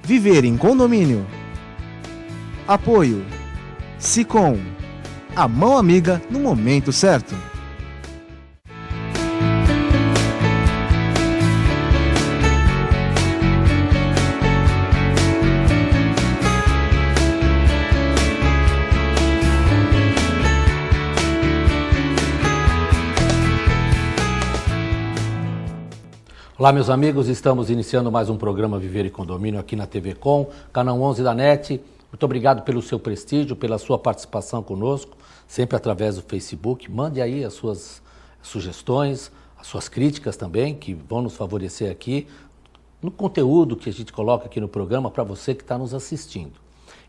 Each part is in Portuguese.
Viver em condomínio. Apoio Sicom, a mão amiga no momento certo. Olá, meus amigos, estamos iniciando mais um programa Viver em Condomínio aqui na TV Com, canal 11 da NET. Muito obrigado pelo seu prestígio, pela sua participação conosco, sempre através do Facebook. Mande aí as suas sugestões, as suas críticas também, que vão nos favorecer aqui no conteúdo que a gente coloca aqui no programa para você que está nos assistindo.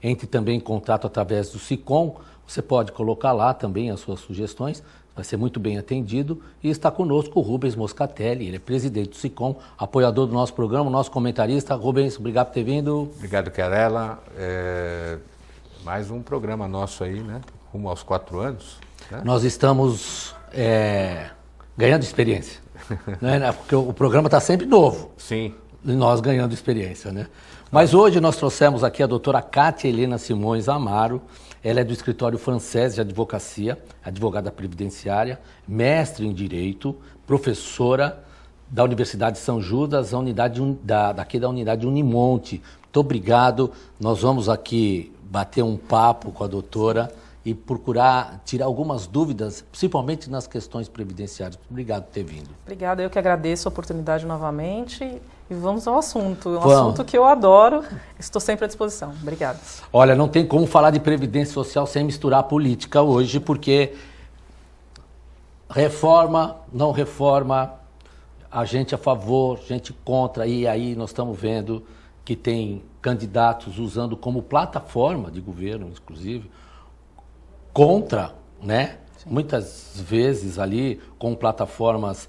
Entre também em contato através do Sicom, você pode colocar lá também as suas sugestões, vai ser muito bem atendido. E está conosco o Rubens Moscatelli, ele é presidente do Sicom, apoiador do nosso programa, nosso comentarista. Rubens, obrigado por ter vindo. Obrigado, Querela. Mais um programa nosso aí, né? Rumo aos 4 anos. Né? Nós estamos ganhando experiência, né? Porque o programa está sempre novo. Sim. E nós ganhando experiência, né? Mas hoje nós trouxemos aqui a doutora Kátia Helena Simões Amaro. Ela é do escritório francês de advocacia, advogada previdenciária, mestre em Direito, professora da Universidade de São Judas, daqui da unidade Unimonte. Muito obrigado. Nós vamos aqui bater um papo com a doutora e procurar tirar algumas dúvidas, principalmente nas questões previdenciárias. Obrigado por ter vindo. Obrigada, eu que agradeço a oportunidade novamente. E vamos ao assunto, assunto que eu adoro, estou sempre à disposição. Obrigada. Olha, não tem como falar de Previdência Social sem misturar a política hoje, porque reforma, não reforma, a gente a favor, gente contra, e aí nós estamos vendo que tem candidatos usando como plataforma de governo, inclusive, contra, né? Sim. Muitas vezes ali com plataformas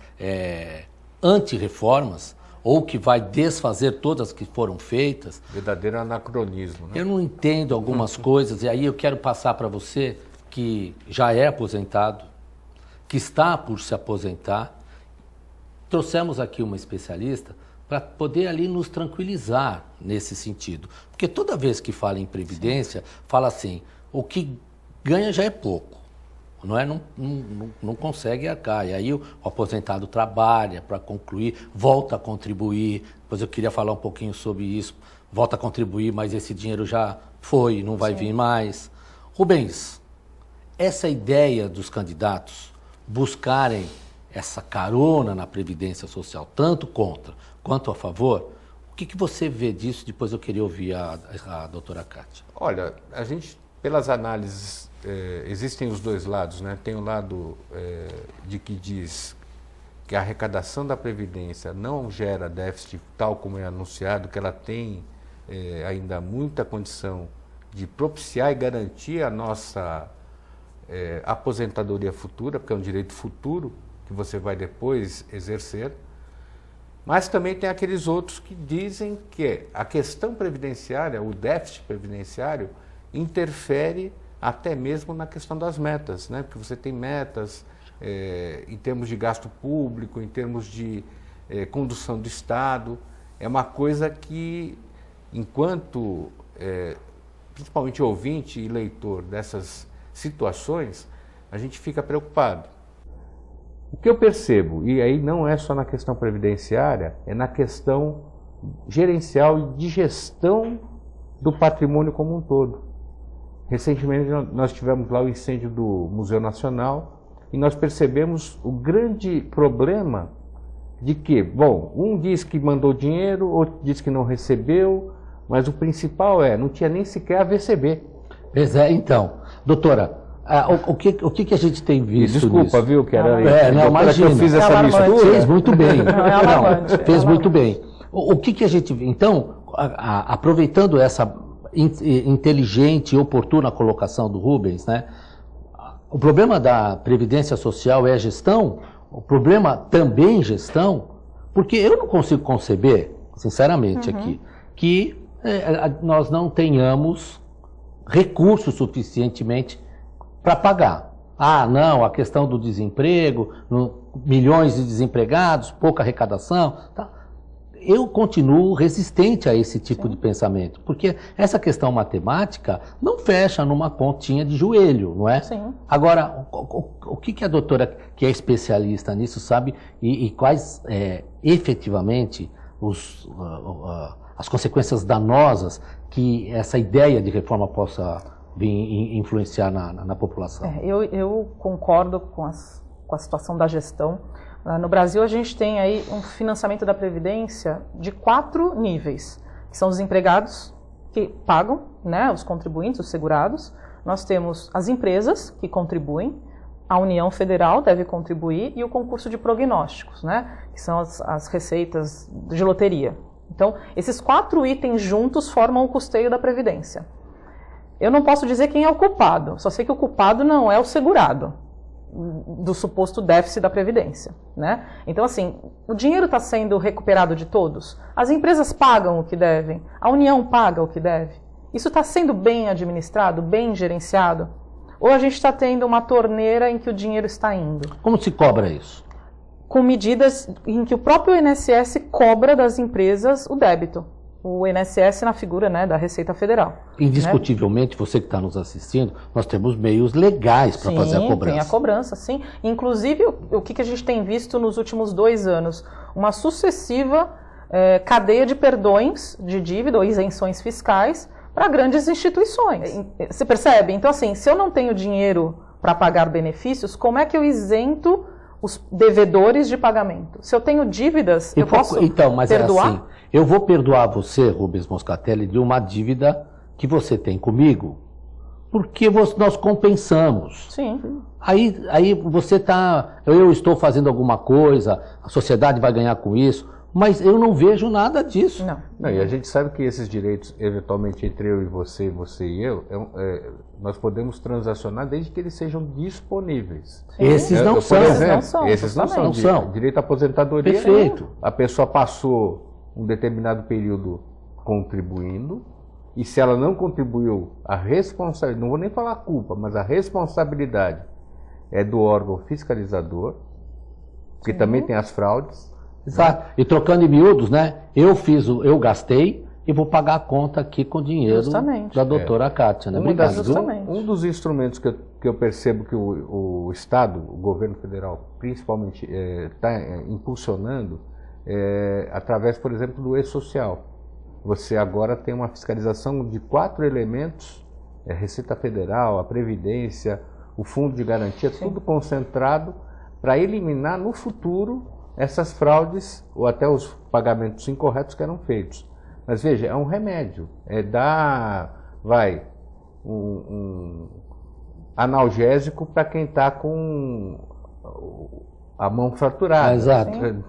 anti-reformas, ou que vai desfazer todas que foram feitas. Verdadeiro anacronismo, né? Eu não entendo algumas coisas, e aí eu quero passar para você que já é aposentado, que está por se aposentar. Trouxemos aqui uma especialista para poder ali nos tranquilizar nesse sentido. Porque toda vez que fala em Previdência, sim, fala assim, o que ganha já é pouco. Não consegue arcar. E aí o aposentado trabalha para concluir, volta a contribuir. Depois eu queria falar um pouquinho sobre isso. Volta a contribuir, mas esse dinheiro já foi, não vai, sim, vir mais. Rubens, essa ideia dos candidatos buscarem essa carona na Previdência Social, tanto contra quanto a favor, o que você vê disso? Depois eu queria ouvir a doutora Kátia. Olha, a gente, pelas análises, existem os dois lados, né? Tem o lado de que diz que a arrecadação da Previdência não gera déficit, tal como é anunciado, que ela tem ainda muita condição de propiciar e garantir a nossa aposentadoria futura, porque é um direito futuro que você vai depois exercer. Mas também tem aqueles outros que dizem que a questão previdenciária, o déficit previdenciário, interfere até mesmo na questão das metas, né? Porque você tem metas em termos de gasto público, em termos de condução do Estado. É uma coisa que, enquanto, principalmente ouvinte e leitor dessas situações, a gente fica preocupado. O que eu percebo, e aí não é só na questão previdenciária, é na questão gerencial e de gestão do patrimônio como um todo. Recentemente nós tivemos lá o incêndio do Museu Nacional e nós percebemos o grande problema de que, bom, um diz que mandou dinheiro, outro diz que não recebeu, mas o principal não tinha nem sequer a VCB. Pois é, então, doutora, o que a gente tem visto? Desculpa, nisso? Viu, que era não, imagina, que eu fiz essa mistura. Fez muito bem. Fez muito bem. O que a gente... Então, aproveitando essa inteligente e oportuna colocação do Rubens, né? O problema da Previdência Social é a gestão, o problema também é gestão, porque eu não consigo conceber, sinceramente, aqui, que nós não tenhamos recursos suficientemente para pagar. Ah, não, a questão do desemprego, milhões de desempregados, pouca arrecadação, tá? eu continuo resistente a esse tipo de pensamento, porque essa questão matemática não fecha numa continha de joelho, não é? Sim. Agora, o que a doutora, que é especialista nisso, sabe e quais efetivamente as consequências danosas que essa ideia de reforma possa vir influenciar na população? Eu concordo com a situação da gestão. No Brasil, a gente tem aí um financiamento da Previdência de 4 níveis, que são os empregados, que pagam, né, os contribuintes, os segurados. Nós temos as empresas, que contribuem, a União Federal deve contribuir, e o concurso de prognósticos, né, que são as receitas de loteria. Então, esses 4 itens juntos formam o custeio da Previdência. Eu não posso dizer quem é o culpado, só sei que o culpado não é o segurado do suposto déficit da Previdência, né? Então, assim, o dinheiro está sendo recuperado de todos? As empresas pagam o que devem? A União paga o que deve? Isso está sendo bem administrado, bem gerenciado? Ou a gente está tendo uma torneira em que o dinheiro está indo? Como se cobra isso? Com medidas em que o próprio INSS cobra das empresas o débito. O INSS na figura, né, da Receita Federal. Indiscutivelmente, você que está nos assistindo, nós temos meios legais para fazer a cobrança. Tem a cobrança, sim. Inclusive, o que a gente tem visto nos últimos 2 anos? Uma sucessiva cadeia de perdões de dívida ou isenções fiscais para grandes instituições. Você percebe? Então, assim, se eu não tenho dinheiro para pagar benefícios, como é que eu isento os devedores de pagamento? Se eu tenho dívidas, eu posso perdoar? É assim, eu vou perdoar você, Rubens Moscatelli, de uma dívida que você tem comigo, porque nós compensamos. Sim. Aí você está... Eu estou fazendo alguma coisa, a sociedade vai ganhar com isso, mas eu não vejo nada disso. Não, e a gente sabe que esses direitos, eventualmente, entre eu e você e eu, nós podemos transacionar desde que eles sejam disponíveis. Esses não são. Por exemplo, esses não são. Direito à aposentadoria. Perfeito. A pessoa passou um determinado período contribuindo, e se ela não contribuiu, a responsabilidade, não vou nem falar a culpa, mas a responsabilidade é do órgão fiscalizador, que também tem as fraudes. Exato. E trocando em miúdos, né? Eu gastei e vou pagar a conta aqui com o dinheiro da doutora Kátia, né? Um dos instrumentos que eu percebo que o Estado, o governo federal, principalmente, está impulsionando, através, por exemplo, do e-social. Você agora tem uma fiscalização de 4 elementos, a Receita Federal, a Previdência, o Fundo de Garantia, tudo concentrado para eliminar no futuro essas fraudes ou até os pagamentos incorretos que eram feitos. Mas veja, é um remédio, um analgésico para quem está com a mão fraturada. Exato.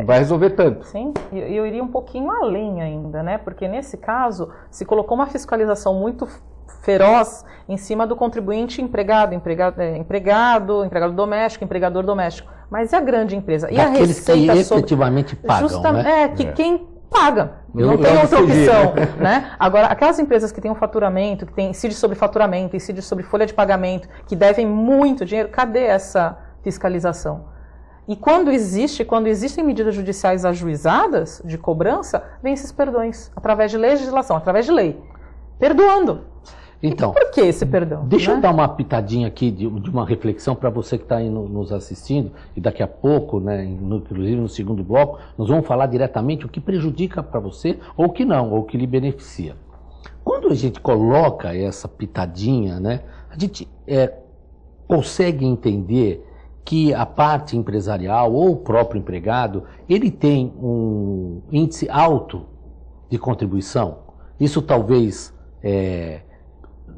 Vai resolver tanto. Sim, e eu iria um pouquinho além ainda, né? Porque nesse caso se colocou uma fiscalização muito feroz em cima do contribuinte empregado doméstico, empregador doméstico. Mas e a grande empresa? E a receita que efetivamente pagam, né? Quem paga. Não tem outra opção, né? Agora, aquelas empresas que têm um faturamento, que incide sobre faturamento, incide sobre folha de pagamento, que muito dinheiro, cadê essa fiscalização? E quando existem medidas judiciais ajuizadas de cobrança, vem esses perdões, através de legislação, através de lei, perdoando. Então, e por que esse perdão? Deixa eu dar uma pitadinha aqui de uma reflexão para você que está aí nos assistindo, e daqui a pouco, né, inclusive no segundo bloco, nós vamos falar diretamente o que prejudica para você, ou o que não, ou o que lhe beneficia. Quando a gente coloca essa pitadinha, né, a gente consegue entender que a parte empresarial ou o próprio empregado, ele tem um índice alto de contribuição. Isso talvez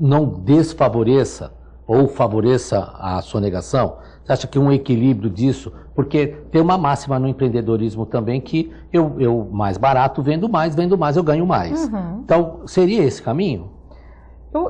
não desfavoreça ou favoreça a sonegação. Você acha que um equilíbrio disso? Porque tem uma máxima no empreendedorismo também que eu mais barato vendo mais, eu ganho mais. Uhum. Então, seria esse caminho?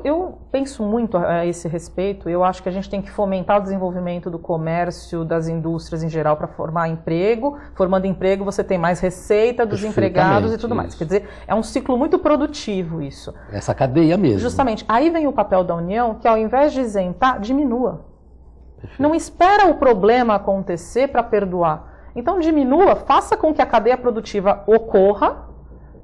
Eu penso muito a esse respeito. Eu acho que a gente tem que fomentar o desenvolvimento do comércio, das indústrias em geral, para formar emprego. Formando emprego, você tem mais receita dos empregados e tudo mais. Quer dizer, é um ciclo muito produtivo isso. Essa cadeia mesmo. Justamente. Aí vem o papel da União, que ao invés de isentar, diminua. Perfeito. Não espera o problema acontecer para perdoar. Então diminua, faça com que a cadeia produtiva ocorra,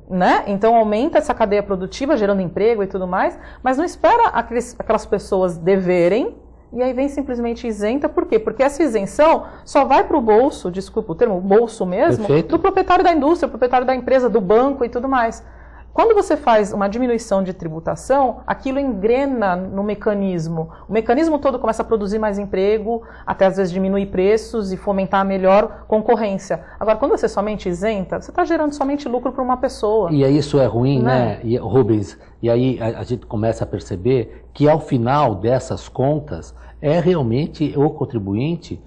né? Então aumenta essa cadeia produtiva, gerando emprego e tudo mais, mas não espera aquelas pessoas deverem, e aí vem simplesmente isenta. Por quê? Porque essa isenção só vai para o bolso, desculpa o termo, bolso mesmo, Perfeito. do proprietário da indústria, proprietário da empresa, do banco e tudo mais. Quando você faz uma diminuição de tributação, aquilo engrena no mecanismo. O mecanismo todo começa a produzir mais emprego, até às vezes diminuir preços e fomentar a melhor concorrência. Agora, quando você somente isenta, você está gerando somente lucro para uma pessoa. E aí isso é ruim, Né? né, e, Rubens? E aí a gente começa a perceber que ao final dessas contas é realmente o contribuinte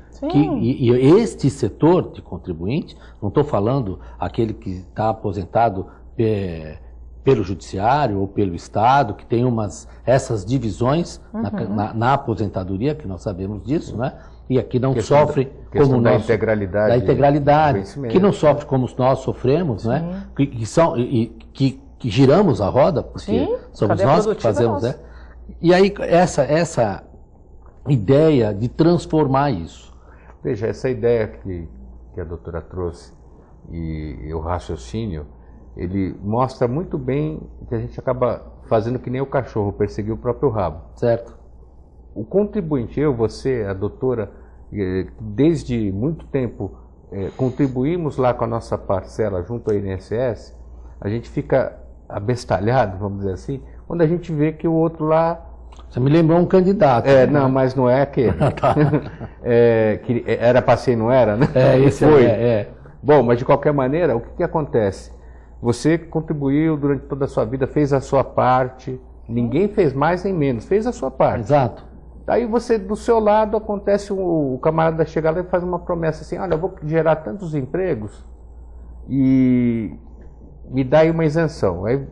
e este setor de contribuinte, não estou falando aquele que está aposentado pelo judiciário ou pelo Estado, que tem essas divisões na aposentadoria, que nós sabemos disso, né? E aqui não sofre como da nós, integralidade, da integralidade, do que não sofre como nós sofremos, né? Que giramos a roda, porque Sim, somos cadeia nós que produtiva fazemos, nossa. né? E aí essa ideia de transformar isso. Veja, essa ideia que a doutora trouxe e o raciocínio, ele mostra muito bem que a gente acaba fazendo que nem o cachorro, perseguir o próprio rabo. Certo. O contribuinte, eu, você, a doutora, desde muito tempo contribuímos lá com a nossa parcela junto ao INSS, a gente fica abestalhado, vamos dizer assim, quando a gente vê que o outro lá... Você me lembrou um candidato. Não, mas não é aquele. Que era para ser e não era, né? Esse foi. Bom, mas de qualquer maneira, o que acontece? Você contribuiu durante toda a sua vida, fez a sua parte, ninguém fez mais nem menos, fez a sua parte. Exato. Daí você, do seu lado, acontece o camarada chegar lá e faz uma promessa assim, olha, eu vou gerar tantos empregos e me dá aí uma isenção. Aí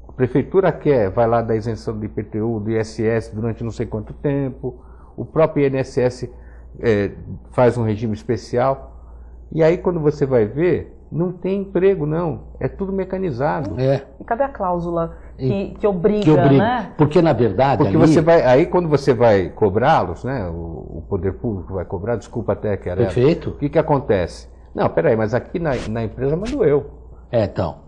a prefeitura vai lá dar isenção do IPTU, do ISS durante não sei quanto tempo, o próprio INSS faz um regime especial, e aí quando você vai ver, não tem emprego, não. É tudo mecanizado. E cadê a cláusula que obriga, né? Porque, na verdade, porque você vai, aí quando você vai cobrá-los, né? O poder público vai cobrar, desculpa até que era. Perfeito. O que acontece? Não, peraí, mas aqui na empresa mando eu. Então.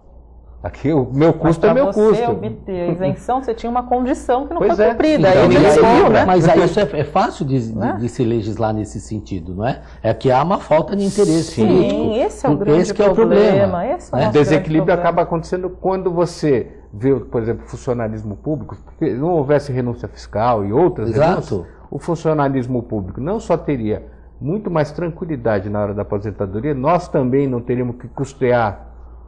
Aqui o meu custo é meu custo. Para você obter a isenção, você tinha uma condição que não Pois foi é. cumprida. Então, Aí ninguém venceu, cobra. né? Mas aí isso é fácil de se legislar nesse sentido, não é? É que há uma falta de interesse político. Sim, esse é o grande Esse que é o problema. Esse é o O nosso desequilíbrio grande acaba acontecendo quando você vê, por exemplo, funcionalismo público, porque não houvesse renúncia fiscal e outras Exato. renúncias, o funcionalismo público não só teria muito mais tranquilidade na hora da aposentadoria, nós também não teríamos que custear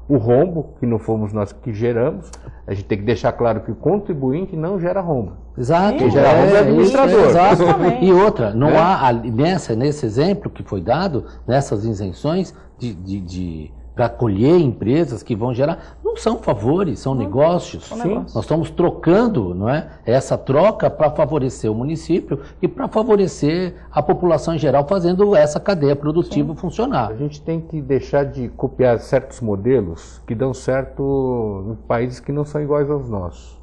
o rombo, que não fomos nós que geramos. A gente tem que deixar claro que o contribuinte não gera rombo. Exato. Quem gera rombo é o administrador. Exato. Exatamente. E outra, não há, nesse exemplo que foi dado, nessas isenções para acolher empresas que vão gerar, não são favores, são negócios. Sim. Nós estamos trocando, não é? Essa troca para favorecer o município e para favorecer a população em geral, fazendo essa cadeia produtiva funcionar. A gente tem que deixar de copiar certos modelos que dão certo em países que não são iguais aos nossos.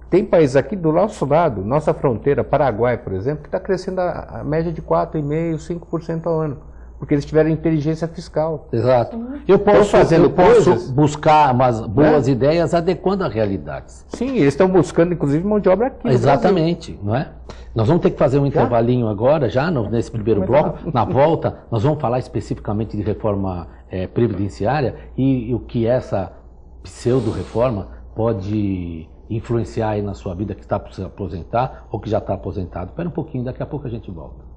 Tem países aqui do nosso lado, nossa fronteira, Paraguai, por exemplo, que está crescendo a média de 4,5%, 5% ao ano. Porque eles tiveram inteligência fiscal. Exato. Eu posso coisas, buscar umas boas ideias adequando às realidades. Sim, eles estão buscando, inclusive, mão de obra aqui. Exatamente, não é? Nós vamos ter que fazer um intervalinho agora, já nesse primeiro bloco. Na volta, nós vamos falar especificamente de reforma previdenciária e o que essa pseudo-reforma pode influenciar aí na sua vida, que está para se aposentar ou que já está aposentado. Espera um pouquinho, daqui a pouco a gente volta.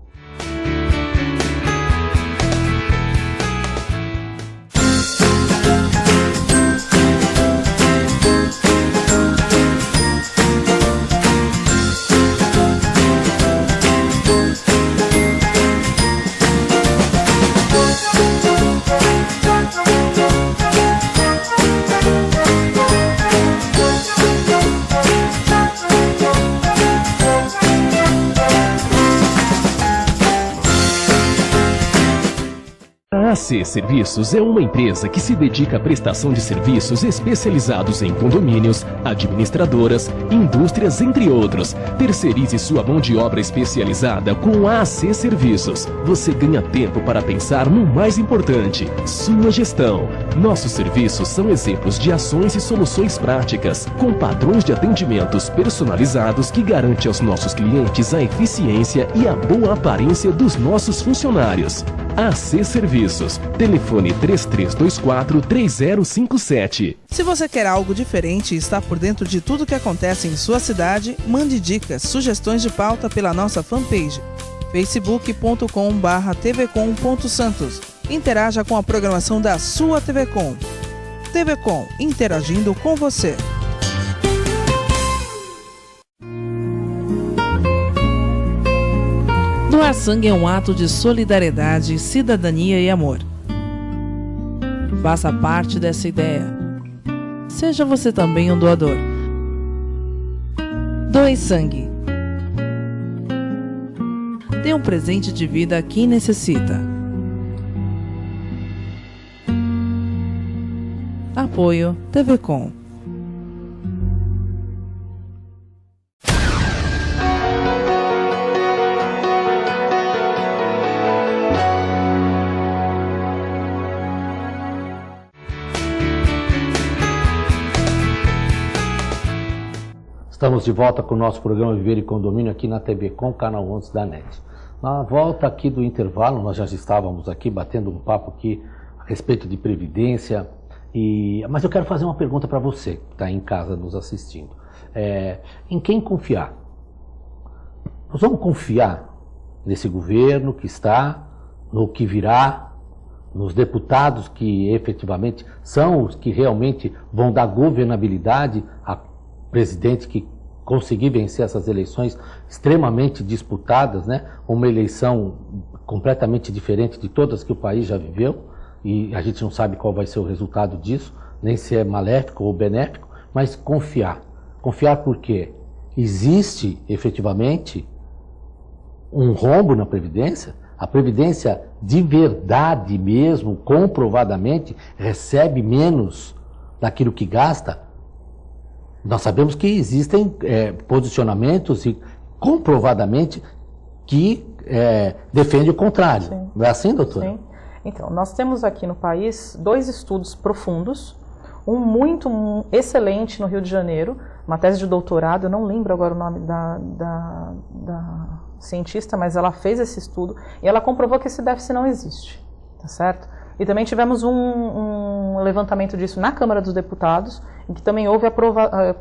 A AC Serviços é uma empresa que se dedica à prestação de serviços especializados em condomínios, administradoras, indústrias, entre outros. Terceirize sua mão de obra especializada com a AC Serviços. Você ganha tempo para pensar no mais importante, sua gestão. Nossos serviços são exemplos de ações e soluções práticas, com padrões de atendimentos personalizados que garante aos nossos clientes a eficiência e a boa aparência dos nossos funcionários. AC Serviços. Telefone 3324-3057. Se você quer algo diferente e está por dentro de tudo que acontece em sua cidade, mande dicas, sugestões de pauta pela nossa fanpage facebook.com/tvcom.santos. Interaja com a programação da sua TV Com. TV Com, interagindo com você. Doar sangue é um ato de solidariedade, cidadania e amor. Faça parte dessa ideia. Seja você também um doador. Doe sangue. Dê um presente de vida a quem necessita. Apoio TV Com. Estamos de volta com o nosso programa Viver e Condomínio aqui na TV Com, canal 11 da NET. Na volta aqui do intervalo, nós já estávamos aqui batendo um papo aqui a respeito de previdência, mas eu quero fazer uma pergunta para você que está em casa nos assistindo. Em quem confiar? Nós vamos confiar nesse governo que está, no que virá, nos deputados que efetivamente são os que realmente vão dar governabilidade a presidente que conseguir vencer essas eleições extremamente disputadas, né? Uma eleição completamente diferente de todas que o país já viveu, e a gente não sabe qual vai ser o resultado disso, nem se é maléfico ou benéfico, mas confiar. Confiar porque existe efetivamente um rombo na Previdência. A Previdência de verdade mesmo, comprovadamente, recebe menos daquilo que gasta. Nós sabemos que existem posicionamentos e comprovadamente que defendem o contrário. Sim. Não é assim, doutora? Sim. Então, nós temos aqui no país 2 estudos profundos, um excelente no Rio de Janeiro, uma tese de doutorado, eu não lembro agora o nome da cientista, mas ela fez esse estudo e ela comprovou que esse déficit não existe, tá certo? E também tivemos um levantamento disso na Câmara dos Deputados, em que também houve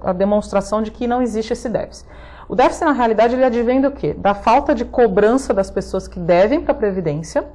a demonstração de que não existe esse déficit. O déficit, na realidade, ele advém do quê? Da falta de cobrança das pessoas que devem para a Previdência,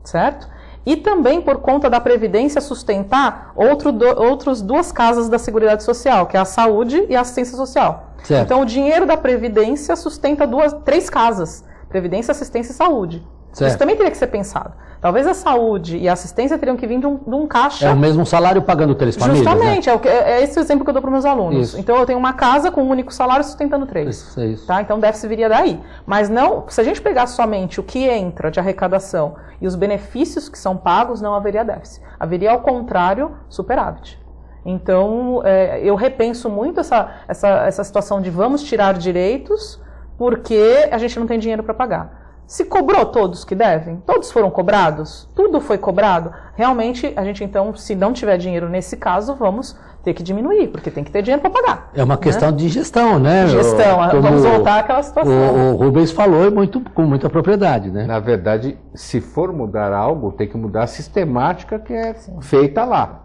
certo? E também por conta da Previdência sustentar outras 2 casas da Seguridade Social, que é a saúde e a assistência social. Certo. Então, o dinheiro da Previdência sustenta 3 casas, Previdência, Assistência e Saúde. Certo. Isso também teria que ser pensado. Talvez a saúde e a assistência teriam que vir de um caixa. É o mesmo salário pagando 3 famílias. Justamente, né? É esse o exemplo que eu dou para os meus alunos. Isso. Então eu tenho uma casa com um único salário sustentando 3. Isso. Tá? Então o déficit viria daí. Mas não, se a gente pegar somente o que entra de arrecadação e os benefícios que são pagos, não haveria déficit. Haveria, ao contrário, superávit. Então eu repenso muito essa situação de vamos tirar direitos porque a gente não tem dinheiro para pagar. Se cobrou todos que devem? Todos foram cobrados? Tudo foi cobrado? Realmente, a gente então, se não tiver dinheiro nesse caso, vamos ter que diminuir, porque tem que ter dinheiro para pagar. É uma questão de gestão, né? Gestão, vamos voltar àquela situação. O Rubens falou com muita propriedade, né? Na verdade, se for mudar algo, tem que mudar a sistemática que é feita lá.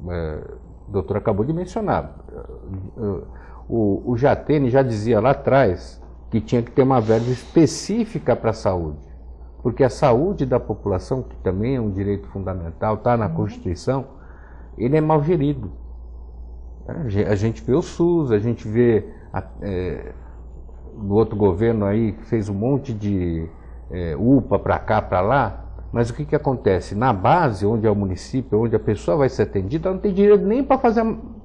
A doutora acabou de mencionar. O Jatene já dizia lá atrás que tinha que ter uma verba específica para a saúde, porque a saúde da população, que também é um direito fundamental, está na Constituição, ele é mal gerido. A gente vê o SUS, a gente vê no outro governo aí que fez um monte de UPA para cá, para lá, mas o que acontece? Na base, onde é o município, onde a pessoa vai ser atendida, ela não tem dinheiro nem para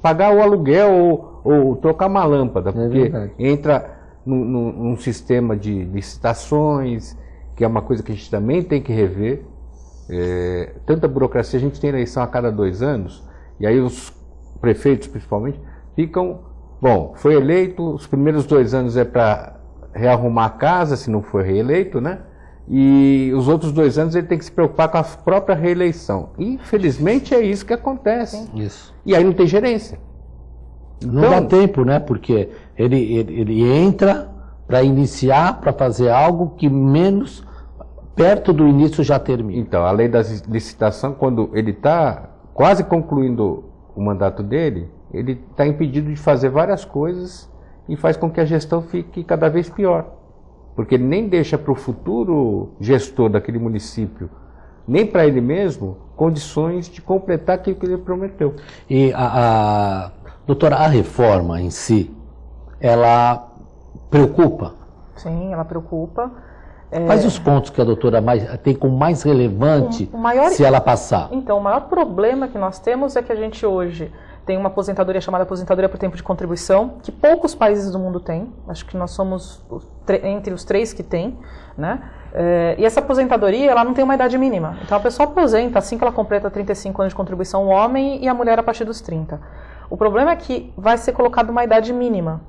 pagar o aluguel ou trocar uma lâmpada, porque entra num sistema de licitações, que é uma coisa que a gente também tem que rever. tanta burocracia, a gente tem eleição a cada 2 anos, e aí os prefeitos, principalmente, ficam, bom, foi eleito, os primeiros 2 anos é para rearrumar a casa, se não for reeleito, né? E os outros 2 anos ele tem que se preocupar com a própria reeleição. Infelizmente é isso que acontece. Isso. E aí não tem gerência. Não dá tempo, né? Porque ele entra para iniciar, para fazer algo que menos perto do início já termina. Então, a lei da licitação, quando ele está quase concluindo o mandato dele, ele está impedido de fazer várias coisas e faz com que a gestão fique cada vez pior. Porque ele nem deixa para o futuro gestor daquele município, nem para ele mesmo, condições de completar aquilo que ele prometeu. E, doutora, a reforma em si, ela preocupa? Sim, ela preocupa. Quais os pontos que a doutora tem como mais relevante se ela passar? Então, o maior problema que nós temos é que a gente hoje tem uma aposentadoria chamada aposentadoria por tempo de contribuição, que poucos países do mundo têm. Acho que nós somos entre os 3 que tem, né? E essa aposentadoria, ela não tem uma idade mínima. Então, a pessoa aposenta assim que ela completa 35 anos de contribuição, o homem, e a mulher a partir dos 30. O problema é que vai ser colocada uma idade mínima,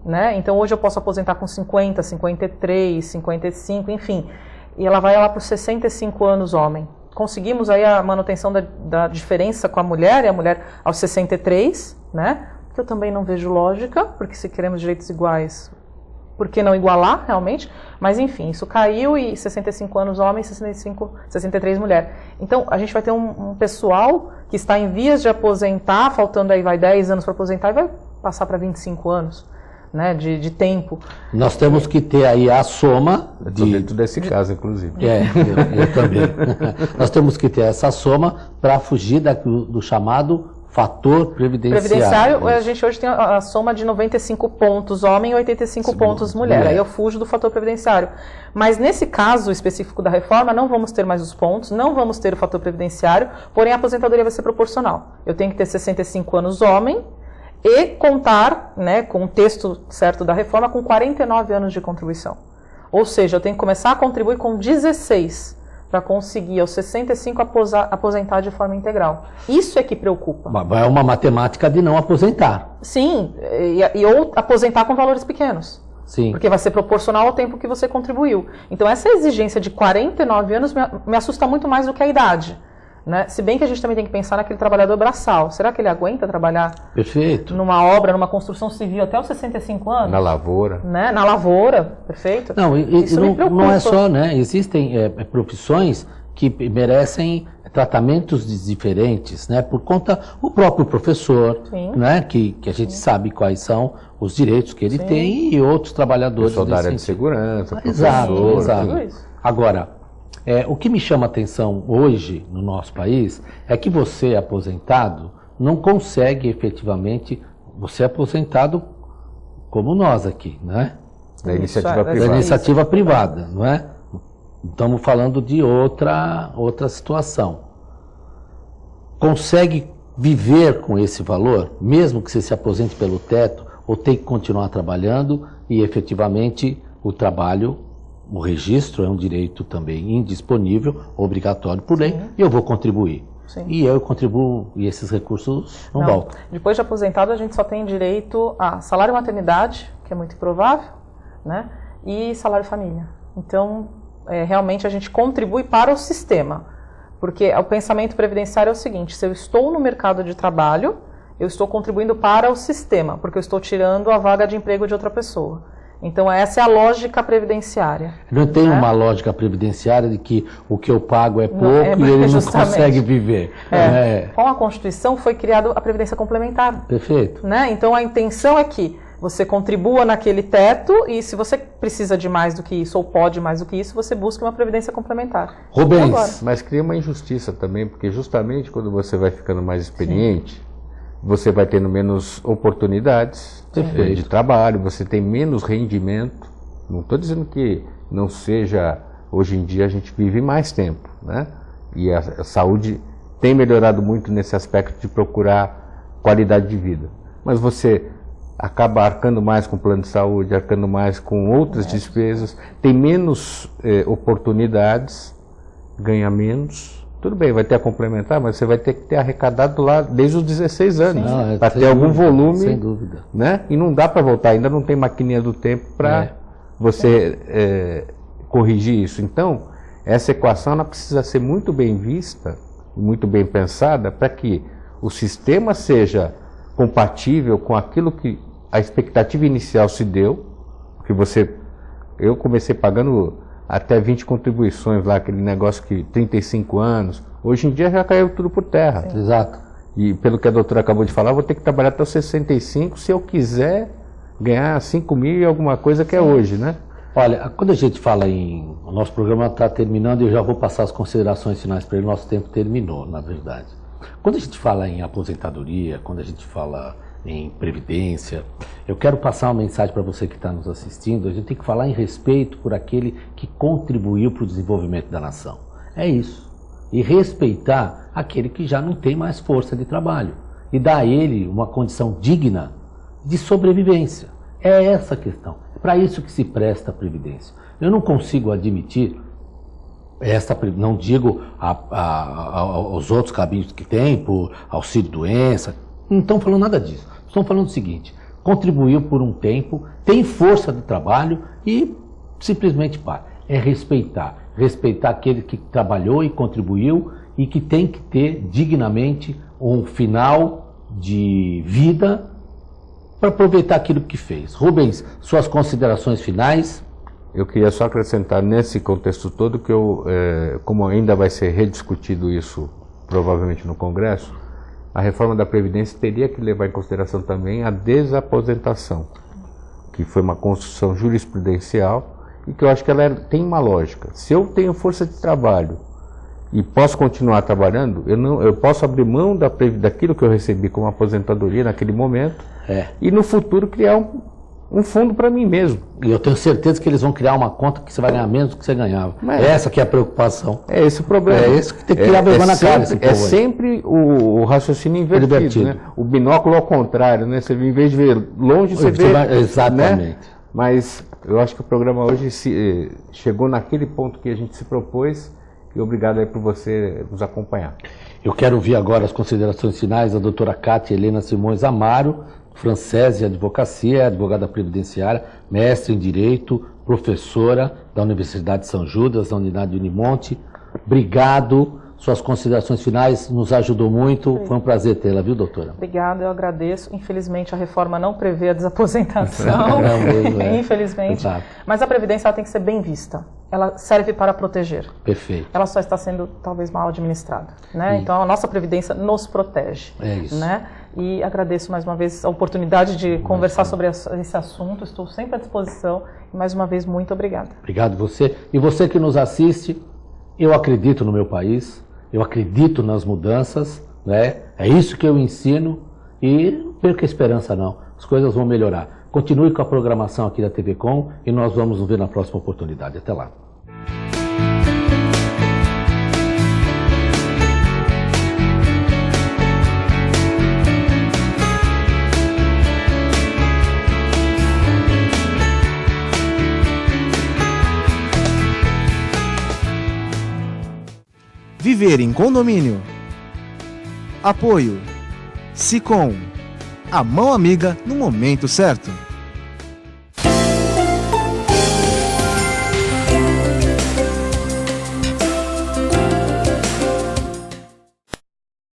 né? Então, hoje eu posso aposentar com 50, 53, 55, enfim. E ela vai lá para os 65 anos, homem. Conseguimos aí a manutenção da diferença com a mulher, e a mulher aos 63, né? Que eu também não vejo lógica, porque se queremos direitos iguais, por que não igualar realmente? Mas enfim, isso caiu, e 65 anos homem, 63 mulher. Então, a gente vai ter um pessoal que está em vias de aposentar, faltando aí 10 anos para aposentar, e vai passar para 25 anos. Né, de tempo. Nós temos que ter aí a soma dentro desse caso, inclusive. Eu também. Nós temos que ter essa soma para fugir do chamado fator previdenciário. A gente hoje tem a soma de 95 pontos homem e 85 pontos mulher. Aí eu fujo do fator previdenciário. Mas nesse caso específico da reforma, não vamos ter mais os pontos, não vamos ter o fator previdenciário, porém a aposentadoria vai ser proporcional. Eu tenho que ter 65 anos homem, e contar, né, com o texto certo da reforma, com 49 anos de contribuição. Ou seja, eu tenho que começar a contribuir com 16 para conseguir aos 65 aposentar de forma integral. Isso é que preocupa. É uma matemática de não aposentar. Sim, ou aposentar com valores pequenos. Sim. Porque vai ser proporcional ao tempo que você contribuiu. Então essa exigência de 49 anos me assusta muito mais do que a idade. Né? Se bem que a gente também tem que pensar naquele trabalhador braçal. Será que ele aguenta trabalhar perfeito. Numa obra, numa construção civil até os 65 anos? Na lavoura. Né? Na lavoura, perfeito. Não, não é só, né? Existem profissões que merecem tratamentos diferentes, né? Por conta do próprio professor, né? Que a gente sabe quais são os direitos que ele tem, e outros trabalhadores. Pessoal da área de segurança, exato. Agora, o que me chama a atenção hoje no nosso país é que você, aposentado, não consegue efetivamente, você é aposentado como nós aqui, né? Da iniciativa privada. Da iniciativa privada, não é? Estamos falando de outra situação. Consegue viver com esse valor, mesmo que você se aposente pelo teto, ou tem que continuar trabalhando e efetivamente o trabalho, o registro é um direito também indisponível, obrigatório por lei, e eu vou contribuir. Sim. E eu contribuo e esses recursos não voltam. Depois de aposentado, a gente só tem direito a salário maternidade, que é muito improvável, né? E salário família. Então, realmente a gente contribui para o sistema. Porque o pensamento previdenciário é o seguinte: se eu estou no mercado de trabalho, eu estou contribuindo para o sistema, porque eu estou tirando a vaga de emprego de outra pessoa. Então, essa é a lógica previdenciária. Não tem uma lógica previdenciária de que o que eu pago é pouco e ele não consegue viver. Com a Constituição foi criada a Previdência Complementar. Perfeito. Né? Então, a intenção é que você contribua naquele teto e, se você precisa de mais do que isso ou pode mais do que isso, você busca uma Previdência Complementar. Rubens. Mas cria uma injustiça também, porque justamente quando você vai ficando mais experiente, você vai tendo menos oportunidades de trabalho, você tem menos rendimento. Não estou dizendo que não seja, hoje em dia a gente vive mais tempo, né? E a saúde tem melhorado muito nesse aspecto de procurar qualidade de vida. Mas você acaba arcando mais com o plano de saúde, arcando mais com outras despesas, tem menos oportunidades ganha menos. Tudo bem, vai ter a complementar, mas você vai ter que ter arrecadado lá desde os 16 anos, para ter algum volume, sem dúvida. Né? E não dá para voltar, ainda não tem maquininha do tempo para você corrigir isso. Então, essa equação ela precisa ser muito bem vista, muito bem pensada, para que o sistema seja compatível com aquilo que a expectativa inicial se deu, que eu comecei pagando até 20 contribuições lá, aquele negócio que 35 anos, hoje em dia já caiu tudo por terra. Sim. Exato. E pelo que a doutora acabou de falar, vou ter que trabalhar até os 65 se eu quiser ganhar 5 mil e alguma coisa que é hoje, né? Olha, quando a gente fala o nosso programa está terminando e eu já vou passar as considerações finais para ele, nosso tempo terminou, na verdade. Quando a gente fala em aposentadoria, quando a gente fala em previdência, eu quero passar uma mensagem para você que está nos assistindo. A gente tem que falar em respeito por aquele que contribuiu para o desenvolvimento da nação. É isso. E respeitar aquele que já não tem mais força de trabalho. E dar a ele uma condição digna de sobrevivência. É essa a questão. É para isso que se presta a previdência. Eu não consigo admitir, não digo aos outros caminhos que tem, por auxílio-doença, não estão falando nada disso. Estão falando o seguinte: contribuiu por um tempo, tem força de trabalho e simplesmente para. É respeitar. Respeitar aquele que trabalhou e contribuiu e que tem que ter dignamente um final de vida para aproveitar aquilo que fez. Rubens, suas considerações finais? Eu queria só acrescentar nesse contexto todo que como ainda vai ser rediscutido isso provavelmente no Congresso, a reforma da Previdência teria que levar em consideração também a desaposentação, que foi uma construção jurisprudencial e que eu acho que ela tem uma lógica. Se eu tenho força de trabalho e posso continuar trabalhando, eu posso abrir mão daquilo que eu recebi como aposentadoria naquele momento e no futuro criar um fundo para mim mesmo. E eu tenho certeza que eles vão criar uma conta que você vai ganhar menos do que você ganhava. Essa que é a preocupação. É esse o problema. É esse que tem que criar vergonha na cara. É sempre o raciocínio invertido. Né? O binóculo ao contrário. Né? Você, em vez de ver longe, você vê... Exatamente. Né? Mas eu acho que o programa hoje chegou naquele ponto que a gente se propôs, e obrigado aí por você nos acompanhar. Eu quero ouvir agora as considerações finais da doutora Cátia Helena Simões Amaro, Francese Advocacia, advogada previdenciária, mestre em Direito, professora da Universidade de São Judas, da Unidade Unimonte. Obrigado. Suas considerações finais nos ajudou muito. Foi um prazer tê-la, viu, doutora? Obrigada, eu agradeço. Infelizmente, a reforma não prevê a desaposentação. Infelizmente. Exato. Mas a Previdência ela tem que ser bem vista. Ela serve para proteger. Perfeito. Ela só está sendo, talvez, mal administrada. Né? Então, a nossa Previdência nos protege. É isso. Né? E agradeço mais uma vez a oportunidade de conversar sobre esse assunto. Estou sempre à disposição. E, mais uma vez, muito obrigada. Obrigado você. E você que nos assiste, eu acredito no meu país. Eu acredito nas mudanças, né? É isso que eu ensino e não perca a esperança não, as coisas vão melhorar. Continue com a programação aqui da TV Com e nós vamos nos ver na próxima oportunidade. Até lá. Viver em condomínio. Apoio Sicom, a mão amiga no momento certo.